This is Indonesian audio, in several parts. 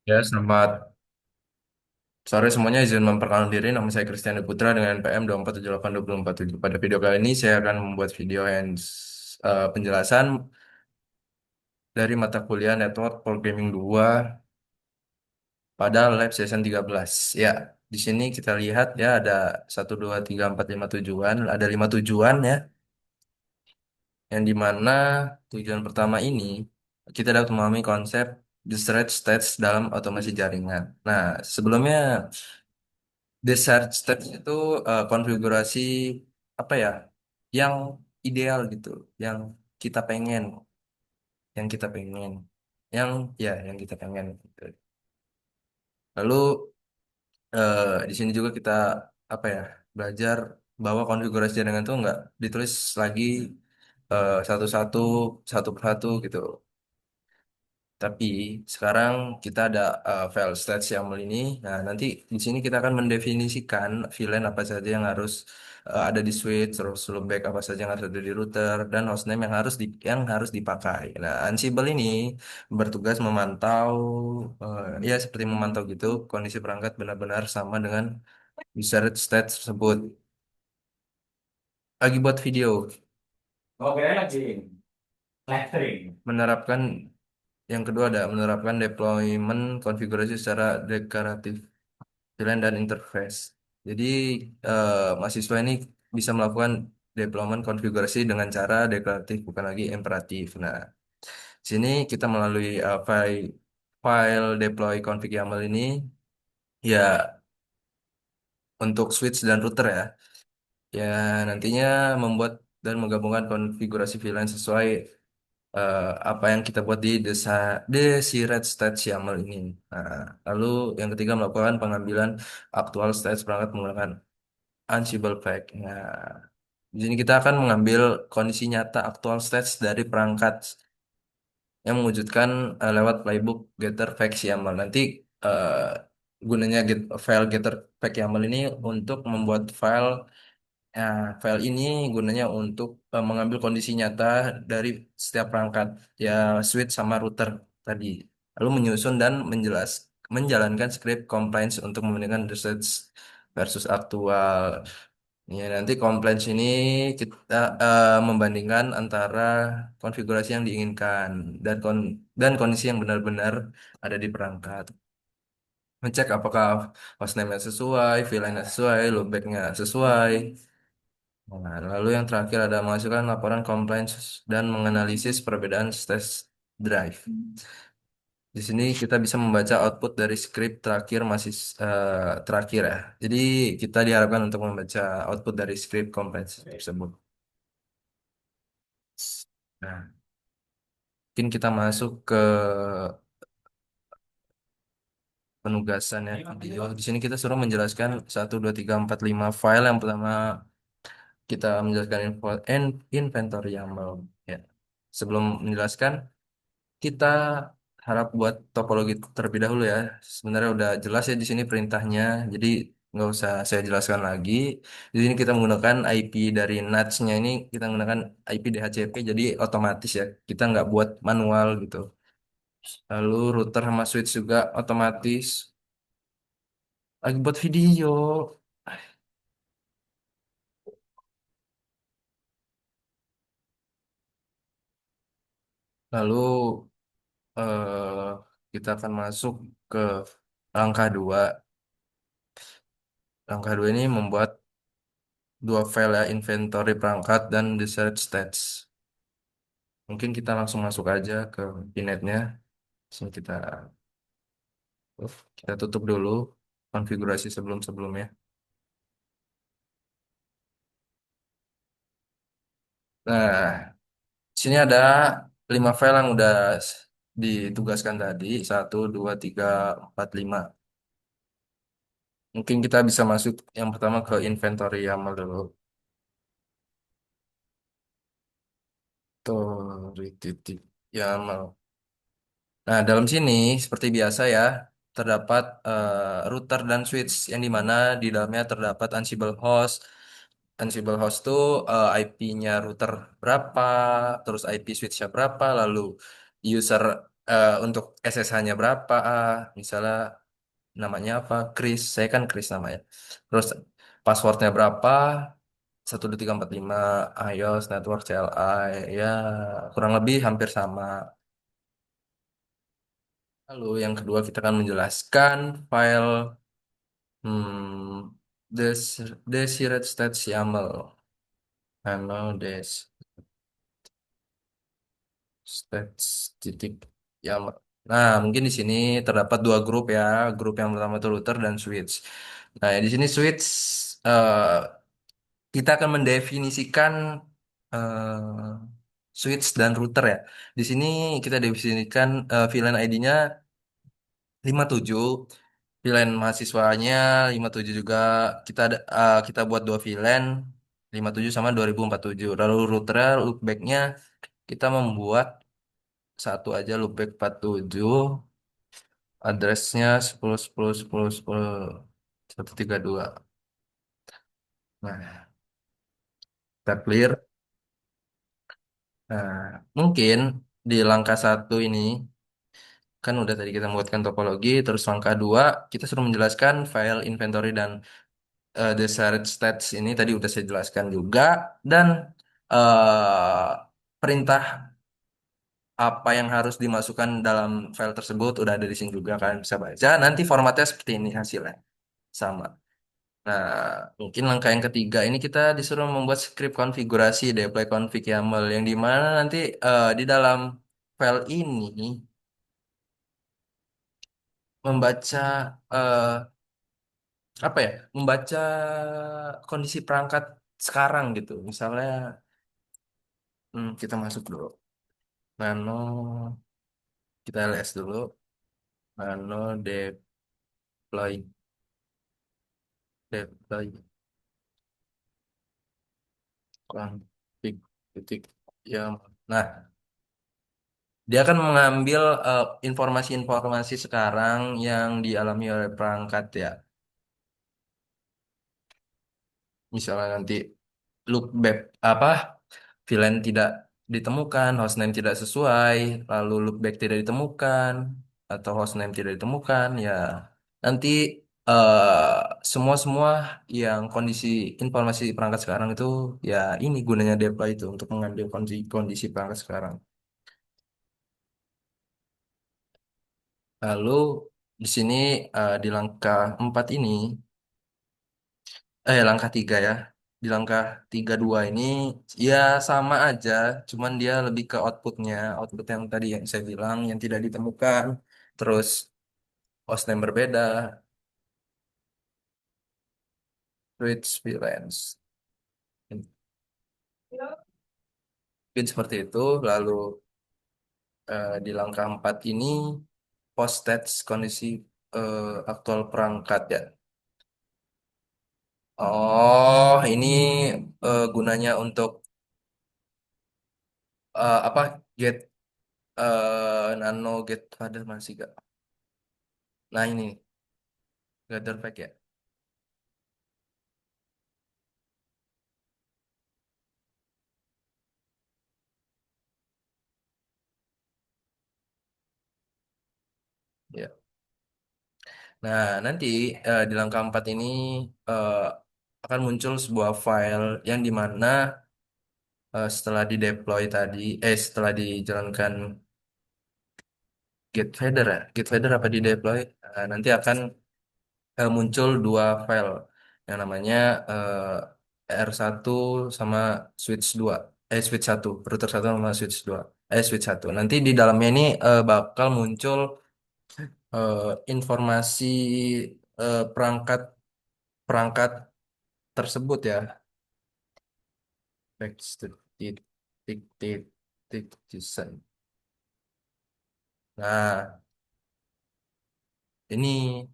Ya, selamat sore semuanya. Izin memperkenalkan diri. Nama saya Christian Putra dengan NPM 2478247. Pada video kali ini saya akan membuat video yang penjelasan dari mata kuliah Network Programming 2 pada lab session 13. Ya, di sini kita lihat ya ada 1, 2, 3, 4, 5 tujuan. Ada 5 tujuan ya. Yang dimana tujuan pertama ini kita dapat memahami konsep distributed states dalam otomasi jaringan. Nah, sebelumnya Desired state itu konfigurasi apa ya yang ideal gitu, yang kita pengen, yang kita pengen, yang ya yang kita pengen gitu. Lalu di sini juga kita apa ya belajar bahwa konfigurasi jaringan itu nggak ditulis lagi satu-satu satu persatu gitu. Tapi sekarang kita ada file stats YAML ini. Nah, nanti di sini kita akan mendefinisikan VLAN apa saja yang harus ada di switch, terus loopback apa saja yang harus ada di router, dan hostname yang harus dipakai. Nah, Ansible ini bertugas memantau ya seperti memantau gitu kondisi perangkat benar-benar sama dengan desired stats tersebut. Lagi buat video, Oke, lagi lettering. menerapkan yang kedua ada menerapkan deployment konfigurasi secara deklaratif pilihan dan interface. Jadi mahasiswa ini bisa melakukan deployment konfigurasi dengan cara deklaratif bukan lagi imperatif. Nah, sini kita melalui file deploy config YAML ini ya untuk switch dan router ya. Ya nantinya membuat dan menggabungkan konfigurasi VLAN sesuai apa yang kita buat di desired state YAML ini. Nah, lalu yang ketiga melakukan pengambilan aktual state perangkat menggunakan Ansible Pack. Nah, di sini kita akan mengambil kondisi nyata aktual stats dari perangkat yang mewujudkan lewat playbook getter fetch YAML. Nanti eh, gunanya file getter fetch YAML ini untuk membuat file ini gunanya untuk mengambil kondisi nyata dari setiap perangkat ya switch sama router tadi. Lalu menyusun dan menjalankan script compliance untuk membandingkan research versus aktual. Ya, nanti compliance ini kita membandingkan antara konfigurasi yang diinginkan dan kondisi yang benar-benar ada di perangkat. Ngecek apakah hostname-nya sesuai, VLAN-nya sesuai, loopback-nya sesuai. Nah, lalu yang terakhir ada menghasilkan laporan compliance dan menganalisis perbedaan stage drive. Di sini kita bisa membaca output dari script terakhir terakhir ya. Jadi kita diharapkan untuk membaca output dari script compliance tersebut. Nah, mungkin kita masuk ke penugasan ya video. Di sini kita suruh menjelaskan 1, 2, 3, 4, 5 file. Yang pertama kita menjelaskan inventory YAML. Ya. Sebelum menjelaskan, kita harap buat topologi terlebih dahulu ya. Sebenarnya udah jelas ya di sini perintahnya. Jadi nggak usah saya jelaskan lagi. Di sini kita menggunakan IP dari NATS-nya ini kita menggunakan IP DHCP. Jadi otomatis ya. Kita nggak buat manual gitu. Lalu router sama switch juga otomatis. Lagi buat video. Lalu eh, kita akan masuk ke langkah dua. Langkah dua ini membuat dua file ya, inventory perangkat dan desired stats. Mungkin kita langsung masuk aja ke pinetnya. Sini kita tutup dulu konfigurasi sebelum-sebelumnya. Nah, sini ada 5 file yang udah ditugaskan tadi. 1, 2, 3, 4, 5. Mungkin kita bisa masuk yang pertama ke inventory YAML dulu. Tuh, titik YAML. Nah, dalam sini seperti biasa ya, terdapat router dan switch yang dimana di dalamnya terdapat Ansible host. Ansible host itu IP-nya router berapa, terus IP switch-nya berapa, lalu user untuk SSH-nya berapa, misalnya namanya apa, Chris, saya kan Chris namanya. Terus passwordnya berapa, 12345, iOS network CLI, ya kurang lebih hampir sama. Lalu yang kedua kita akan menjelaskan file hmm, desired stats YAML. Des stats titik YAML. Nah, mungkin di sini terdapat dua grup ya. Grup yang pertama itu router dan switch. Nah, di sini switch, eh, kita akan mendefinisikan eh, switch dan router ya. Di sini kita definisikan VLAN ID-nya 57, VLAN mahasiswanya 57 juga. Kita buat dua VLAN 57 sama 2047. Lalu routernya loopback-nya kita membuat satu aja, loopback 47, addressnya 10.10.10.10.132. Nah, kita clear. Nah, mungkin di langkah satu ini kan udah tadi kita membuatkan topologi, terus langkah dua kita suruh menjelaskan file inventory dan desired stats ini tadi udah saya jelaskan juga, dan eh, perintah apa yang harus dimasukkan dalam file tersebut udah ada di sini juga, kan bisa baca. Nanti formatnya seperti ini hasilnya sama. Nah, mungkin langkah yang ketiga ini kita disuruh membuat script konfigurasi deploy config YAML yang dimana nanti di dalam file ini membaca apa ya, membaca kondisi perangkat sekarang gitu. Misalnya kita masuk dulu nano, kita ls dulu, nano deploy config titik YAML. Nah, dia akan mengambil informasi-informasi sekarang yang dialami oleh perangkat ya. Misalnya nanti loopback apa, VLAN tidak ditemukan, hostname tidak sesuai, lalu loopback tidak ditemukan, atau hostname tidak ditemukan, ya nanti semua-semua yang kondisi informasi perangkat sekarang itu, ya ini gunanya deploy itu untuk mengambil kondisi perangkat sekarang. Lalu di sini di langkah 4 ini, langkah 3 ya. Di langkah 32 ini ya sama aja, cuman dia lebih ke outputnya. Output yang tadi yang saya bilang yang tidak ditemukan, terus hostname berbeda, switch VLANs. Mungkin seperti itu. Lalu di langkah 4 ini post stats kondisi aktual perangkat ya. Oh, ini gunanya untuk apa, get nano get ada masih gak? Nah ini gather pack ya. Ya. Nah nanti di langkah 4 ini eh, akan muncul sebuah file yang dimana setelah di deploy tadi, setelah dijalankan get header ya, get header apa di deploy, nanti akan muncul dua file yang namanya R1 sama switch 2, switch 1, router 1 sama switch 2, switch 1. Nanti di dalamnya ini bakal muncul informasi perangkat perangkat tersebut ya. Text tit tik tik tik design. Nah, ini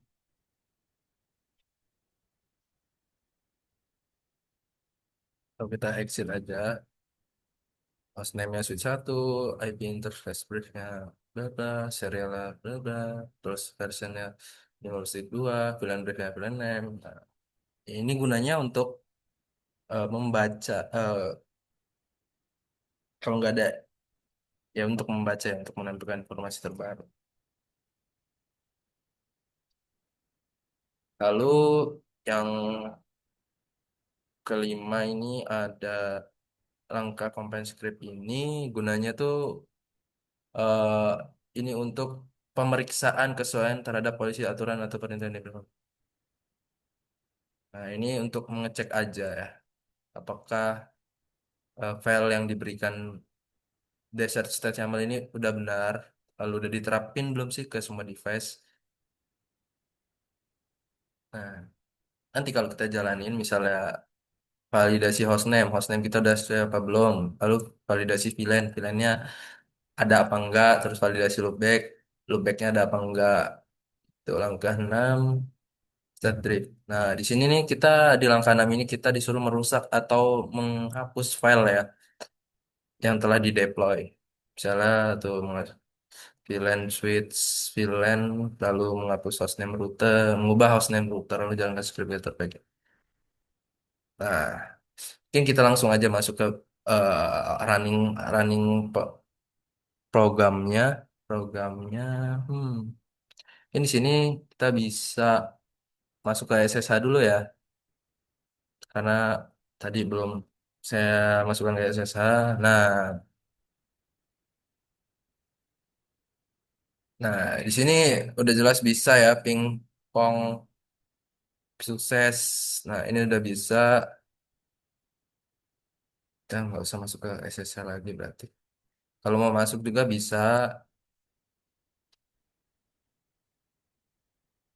kalau kita exit aja, hostname-nya switch 1, IP interface briefnya bla bla, serialnya bla bla, terus versionnya University 2, VLAN briefnya VLAN name. Nah, ini gunanya untuk membaca, kalau nggak ada Ya untuk membaca ya, untuk menampilkan informasi terbaru. Lalu yang kelima ini ada langkah combine script ini gunanya tuh eh, ini untuk pemeriksaan kesesuaian terhadap polisi aturan atau perintah yang diberikan. Nah, ini untuk mengecek aja ya, apakah file yang diberikan Desert State YAML ini udah benar, lalu udah diterapin belum sih ke semua device. Nah, nanti kalau kita jalanin misalnya validasi hostname kita udah sesuai apa belum, lalu validasi VLAN-nya ada apa enggak, terus validasi loopbacknya ada apa enggak. Itu langkah 6 start drift. Nah, di sini nih kita di langkah 6 ini kita disuruh merusak atau menghapus file ya yang telah dideploy. Misalnya tuh VLAN switch, VLAN, lalu menghapus hostname router, mengubah hostname router, lalu jalankan script baik. Nah, mungkin kita langsung aja masuk ke running running programnya. Programnya, hmm. Ini di sini kita bisa masuk ke SSH dulu ya, karena tadi belum saya masukkan ke SSH. Nah, nah di sini udah jelas bisa ya pingpong sukses. Nah, ini udah bisa. Kita nggak usah masuk ke SSH lagi berarti. Kalau mau masuk juga bisa.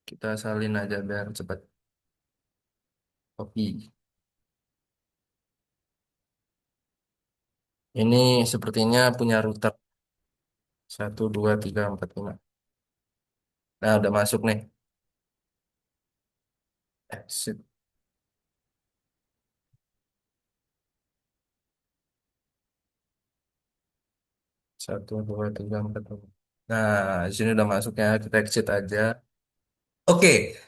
Kita salin aja biar cepat copy. Ini sepertinya punya router 1 2 3 4 5. Nah, udah masuk nih. Exit 1 2 3 4 5. Nah, di sini udah masuk ya. Kita exit aja. Oke,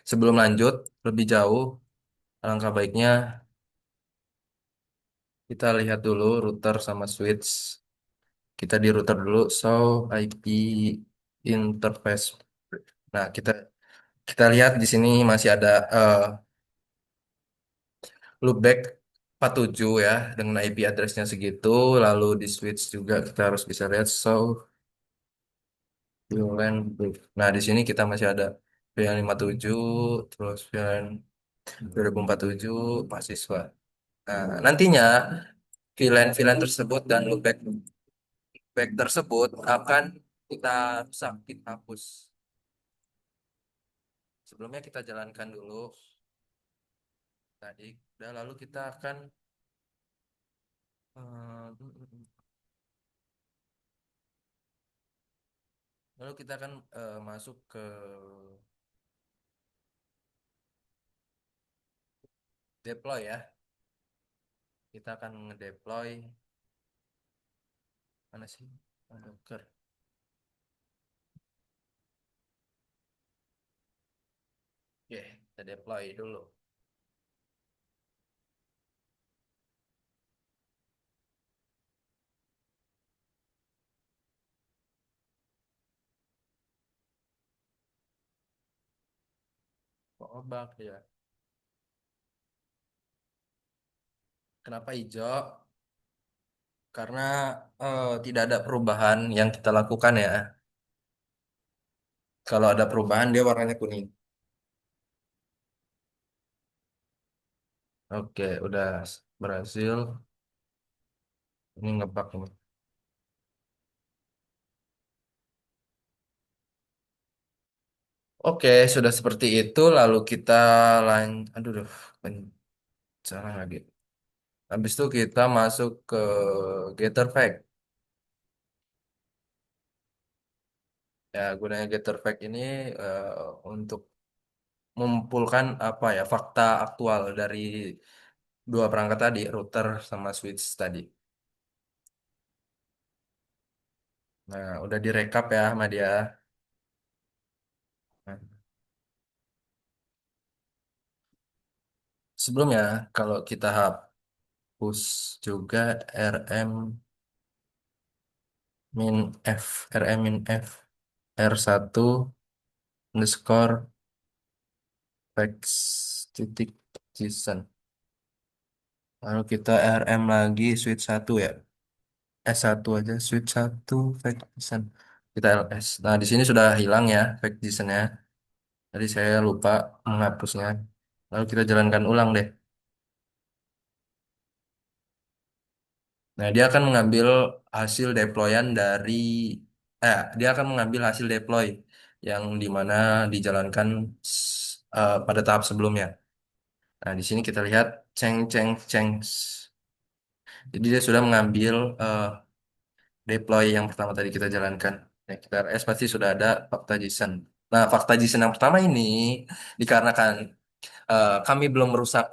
sebelum lanjut lebih jauh, alangkah baiknya kita lihat dulu router sama switch. Kita di router dulu, so IP interface. Nah, kita lihat di sini masih ada loopback 47 ya dengan IP addressnya segitu. Lalu di switch juga kita harus bisa lihat so VLAN brief. Nah, di sini kita masih ada VLAN 57, terus VLAN 2047 mahasiswa. Nah, nantinya VLAN tersebut dan loopback tersebut akan kita rusak, kita hapus. Sebelumnya kita jalankan dulu tadi. Dan lalu kita akan lalu kita akan masuk ke deploy ya. Kita akan ngedeploy mana sih? Docker. Oke, kita deploy dulu. Oh, bug ya. Kenapa hijau? Karena tidak ada perubahan yang kita lakukan ya. Kalau ada perubahan dia warnanya kuning. Oke, udah berhasil. Ini ngebug ini. Oke, sudah seperti itu. Lalu kita aduh, duh, salah lagi. Habis itu kita masuk ke getter fact. Ya, gunanya getter fact ini eh, untuk mengumpulkan apa ya fakta aktual dari dua perangkat tadi, router sama switch tadi. Nah, udah direkap ya sama dia. Nah, sebelumnya, kalau kita hapus juga RM min f rm min f r1 underscore fax titik json. Lalu kita rm lagi switch satu ya. S1 aja switch satu fax json. Kita ls. Nah, di sini sudah hilang ya fax json-nya. Tadi saya lupa menghapusnya. Lalu kita jalankan ulang deh. Nah, dia akan mengambil hasil deployan dari dia akan mengambil hasil deploy yang dimana dijalankan pada tahap sebelumnya. Nah, di sini kita lihat ceng ceng ceng. Jadi dia sudah mengambil eh, deploy yang pertama tadi kita jalankan. Nah, kita RS pasti sudah ada fakta JSON. Nah, fakta JSON yang pertama ini dikarenakan kami belum merusak,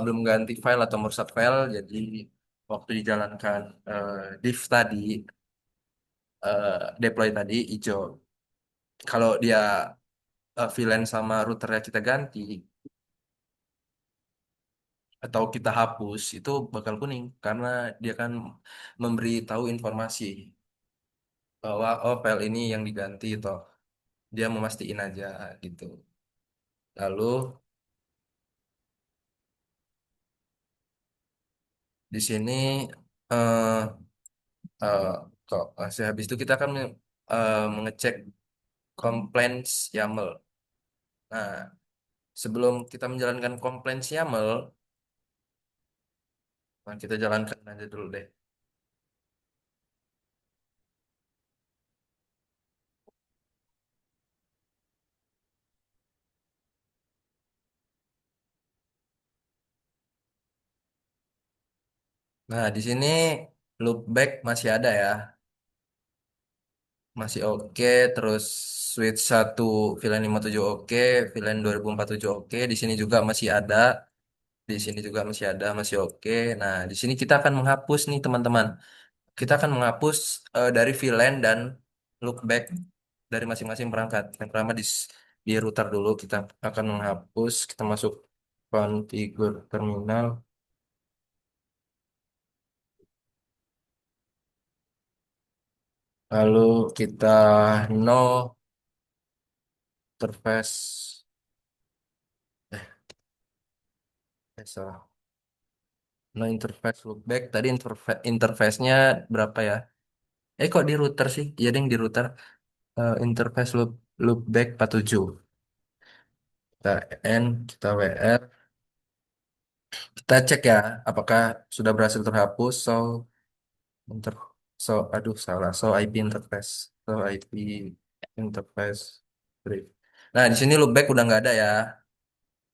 belum ganti file atau merusak file, jadi waktu dijalankan diff tadi, deploy tadi hijau. Kalau dia VLAN sama routernya kita ganti atau kita hapus, itu bakal kuning karena dia kan memberi tahu informasi bahwa oh file ini yang diganti toh. Dia memastiin aja gitu. Lalu di sini eh eh, kok masih habis itu kita akan mengecek complaints YAML. Nah, sebelum kita menjalankan complaints YAML, nah kita jalankan aja dulu deh. Nah, di sini loopback masih ada ya, masih oke. Terus switch satu VLAN 57 oke, VLAN 2047 oke. Di sini juga masih ada, di sini juga masih ada, masih oke. Nah, di sini kita akan menghapus nih teman-teman. Kita akan menghapus dari VLAN dan loopback dari masing-masing perangkat. Yang pertama di router dulu kita akan menghapus. Kita masuk configure terminal. Lalu kita no interface. Salah. No interface loopback. Tadi interface-nya berapa ya? Kok di router sih? Iya ding di router. Interface loopback 47. Kita N, kita WR. Kita cek ya, apakah sudah berhasil terhapus. Inter, aduh salah. IP interface. IP interface brief. Nah, di sini loopback udah nggak ada ya.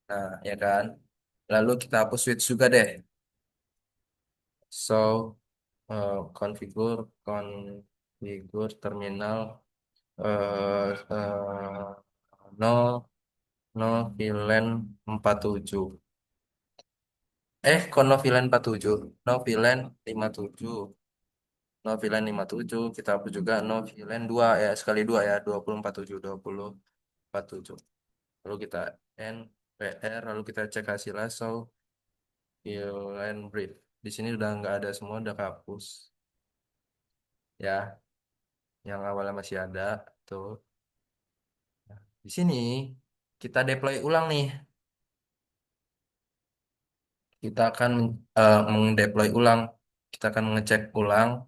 Nah, ya kan. Lalu kita hapus switch juga deh. Configure terminal no no VLAN 47. Kok no VLAN 47? No VLAN 57. No VLAN 57. Kita hapus juga no VLAN 2 ya. Sekali 2 ya. 2047. 2047. Lalu kita N, PR. Lalu kita cek hasilnya. VLAN brief. Di sini udah nggak ada semua. Udah kehapus. Ya. Yang awalnya masih ada. Tuh. Di sini kita deploy ulang nih. Kita akan mengdeploy ulang. Kita akan mengecek ulang.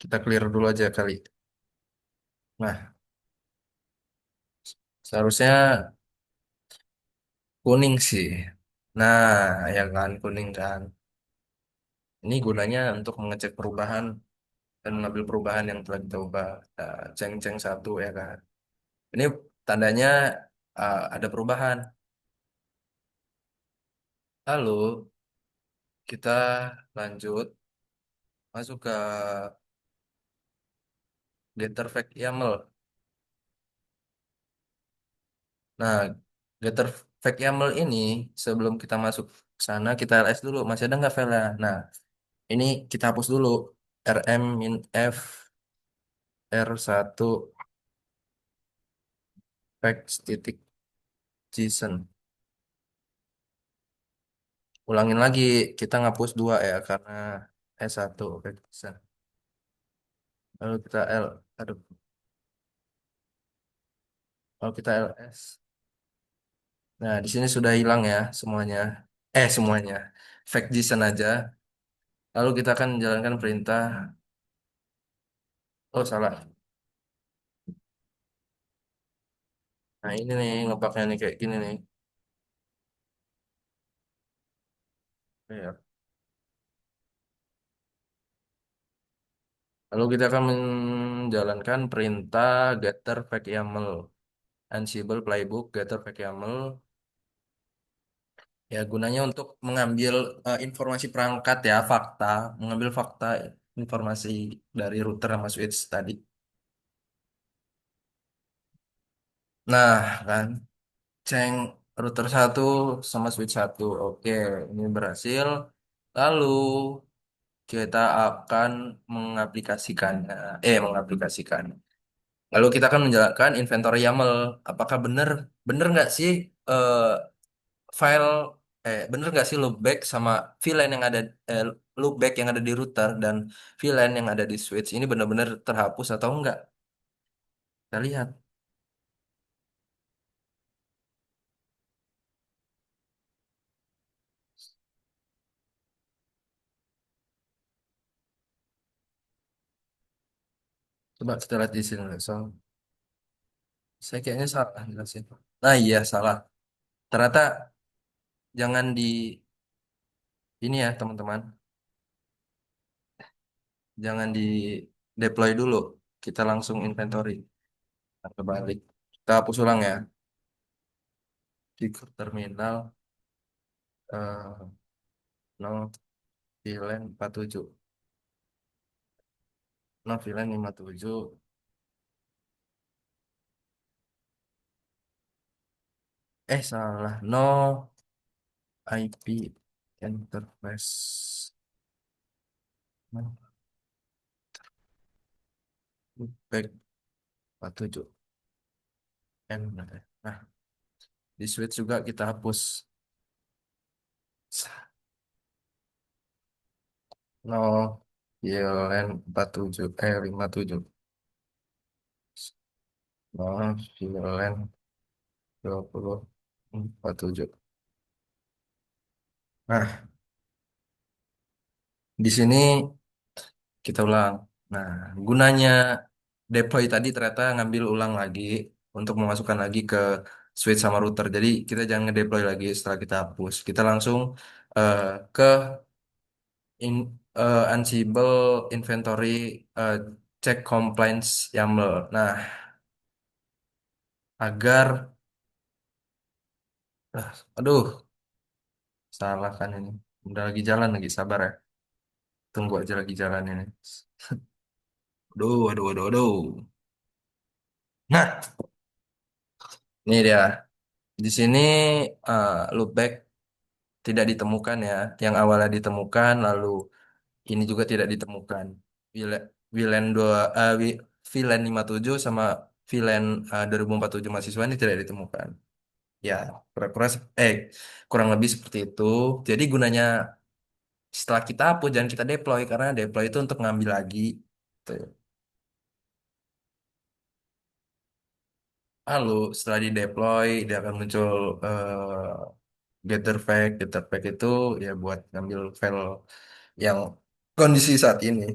Kita clear dulu aja kali. Nah, seharusnya kuning sih. Nah, ya kan kuning kan. Ini gunanya untuk mengecek perubahan dan mengambil perubahan yang telah kita ubah. Nah, ceng-ceng satu ya kan. Ini tandanya ada perubahan. Lalu kita lanjut masuk ke getter fact YAML. Nah, getter fact YAML ini sebelum kita masuk ke sana kita ls dulu masih ada nggak file-nya. Nah, ini kita hapus dulu rm min f r1 facts titik json. Ulangin lagi kita ngapus dua ya karena S1, oke, bisa. Lalu kita aduh, kalau kita LS. Nah, di sini sudah hilang ya semuanya. Semuanya. Fact JSON aja. Lalu kita akan menjalankan perintah. Oh, salah. Nah, ini nih ngebugnya nih kayak gini nih. Ya. Lalu kita akan menjalankan perintah getter fake YAML. Ansible playbook getter fake YAML. Ya, gunanya untuk mengambil informasi perangkat ya, fakta. Mengambil fakta informasi dari router sama switch tadi. Nah, kan. Ceng router satu sama switch satu. Oke, ini berhasil. Lalu kita akan mengaplikasikannya. Mengaplikasikan. Lalu kita akan menjalankan inventory YAML. Apakah benar nggak sih eh, file bener nggak sih loopback sama VLAN yang ada eh, loopback yang ada di router dan VLAN yang ada di switch ini benar-benar terhapus atau enggak? Kita lihat. Coba kita lihat di sini. So, saya kayaknya salah jelasin. Nah iya salah. Ternyata jangan di ini ya teman-teman, jangan di deploy dulu. Kita langsung inventory. Nah, kebalik. Kita hapus ulang ya. Di terminal no VLAN 47. No VLAN 57. Salah. No IP interface. No, back 47. Nah, di switch juga kita hapus. No VLAN 47 57. No VLAN 20 47. Nah, di sini kita ulang. Nah, gunanya deploy tadi ternyata ngambil ulang lagi untuk memasukkan lagi ke switch sama router. Jadi kita jangan ngedeploy lagi setelah kita hapus. Kita langsung eh, ke Ansible inventory eh, check compliance YAML. Nah, agar aduh, salah kan ini. Udah lagi jalan lagi, sabar ya. Tunggu aja lagi jalan ini. Aduh, aduh, aduh, aduh. Nah, ini dia. Di sini loopback tidak ditemukan ya. Yang awalnya ditemukan, lalu ini juga tidak ditemukan. VLAN VLAN 2, VLAN 57 sama VLAN 2047 mahasiswa ini tidak ditemukan. Ya, kura-kura, kurang lebih seperti itu. Jadi gunanya setelah kita hapus, jangan kita deploy, karena deploy itu untuk ngambil lagi. Tuh. Lalu setelah di deploy, dia akan muncul getter flag itu ya buat ngambil file yang kondisi saat ini.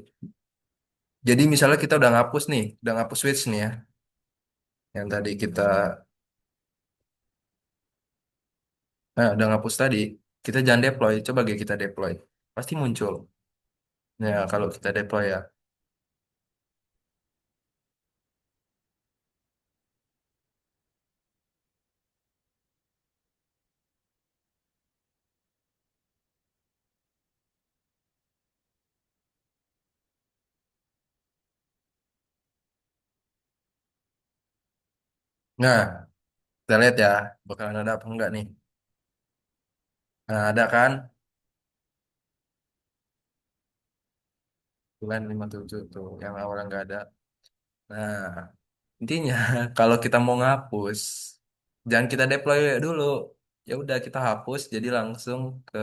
Jadi misalnya kita udah ngapus nih, udah ngapus switch nih ya, yang tadi kita, udah ngapus tadi, kita jangan deploy, coba kita deploy, pasti muncul. Ya kalau kita deploy ya. Nah, kita lihat ya, bakalan ada apa enggak nih. Nah, ada kan, bulan 57 tuh, yang awalnya nggak ada. Nah, intinya kalau kita mau ngapus, jangan kita deploy dulu. Ya udah kita hapus, jadi langsung ke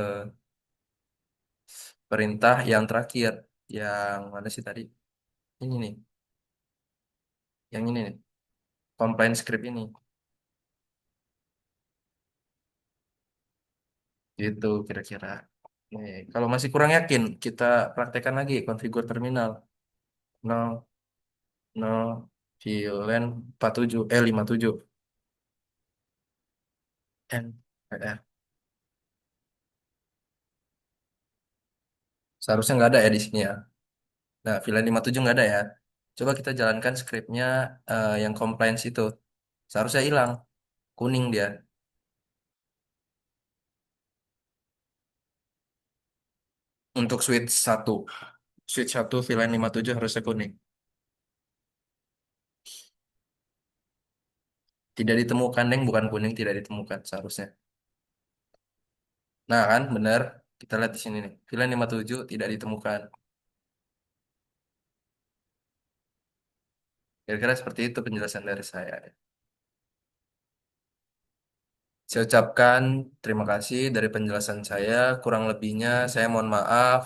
perintah yang terakhir, yang mana sih tadi? Ini nih, yang ini nih, complaint script ini. Gitu kira-kira. Nih, kalau masih kurang yakin, kita praktekkan lagi konfigur terminal. No, no, VLAN 47, 57. N, R. Seharusnya nggak ada ya di sini ya. Nah, VLAN 57 nggak ada ya. Coba kita jalankan scriptnya yang compliance itu. Seharusnya hilang, kuning dia. Untuk switch satu VLAN 57 harusnya kuning. Tidak ditemukan, Neng, bukan kuning, tidak ditemukan seharusnya. Nah, kan, benar. Kita lihat di sini nih. VLAN 57 tidak ditemukan. Kira-kira seperti itu penjelasan dari saya. Saya ucapkan terima kasih dari penjelasan saya. Kurang lebihnya saya mohon maaf.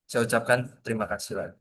Saya ucapkan terima kasih lagi.